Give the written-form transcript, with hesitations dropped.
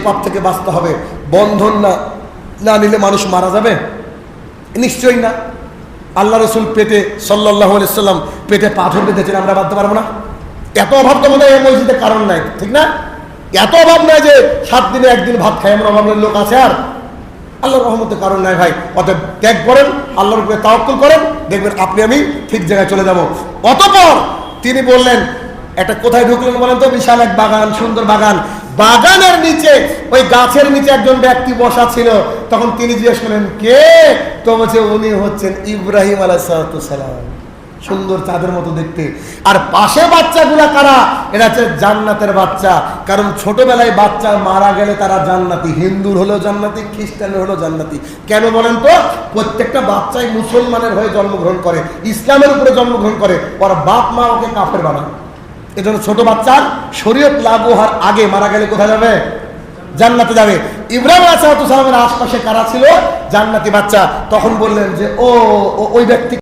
পাপ থেকে বাঁচতে হবে। বন্ধন না নিলে মানুষ মারা যাবে? নিশ্চয়ই না। আল্লাহ রসুল পেটে সাল্লাল্লাহু আলাইহি সাল্লাম পেটে পাথর বেঁধেছেন, আমরা বাঁধতে পারবো না? এত অভাব তো মনে হয় এই মসজিদে কারণ নাই, ঠিক না? এত অভাব নাই যে 7 দিনে 1 দিন ভাত খাই, আমরা অভাবের লোক আছে আর? আল্লাহর রহমতের কারণ নাই ভাই। অতএব ত্যাগ করেন, আল্লাহর উপরে তাওয়াক্কুল করেন, দেখবেন আপনি আমি ঠিক জায়গায় চলে যাব। অতঃপর তিনি বললেন, একটা কোথায় ঢুকলেন বলেন তো? বিশাল এক বাগান, সুন্দর বাগান। বাগানের নিচে ওই গাছের নিচে একজন ব্যক্তি বসা ছিল। তখন তিনি জিজ্ঞেস করলেন, কে? তো বলছে, উনি হচ্ছেন ইব্রাহিম আলাইহিস সালাম, সুন্দর চাঁদের মতো দেখতে। আর পাশে বাচ্চাগুলা কারা? এরা হচ্ছে জান্নাতের বাচ্চা। কারণ ছোটবেলায় বাচ্চা মারা গেলে তারা জান্নাতি, হিন্দুর হলেও জান্নাতি, খ্রিস্টানের হলেও জান্নাতি। কেন বলেন তো? প্রত্যেকটা বাচ্চাই মুসলমানের হয়ে জন্মগ্রহণ করে, ইসলামের উপরে জন্মগ্রহণ করে, ওর বাপ মা ওকে কাফের বানায়। এজন্য ছোট বাচ্চার শরীয়ত লাগু হওয়ার আগে মারা গেলে কোথায় যাবে? জান্নাতে যাবে। ইব্রাহিম আলাইহিস সালামের আশপাশে কারা ছিল? জান্নাতি বাচ্চা। তখন বললেন যে ওই ব্যক্তি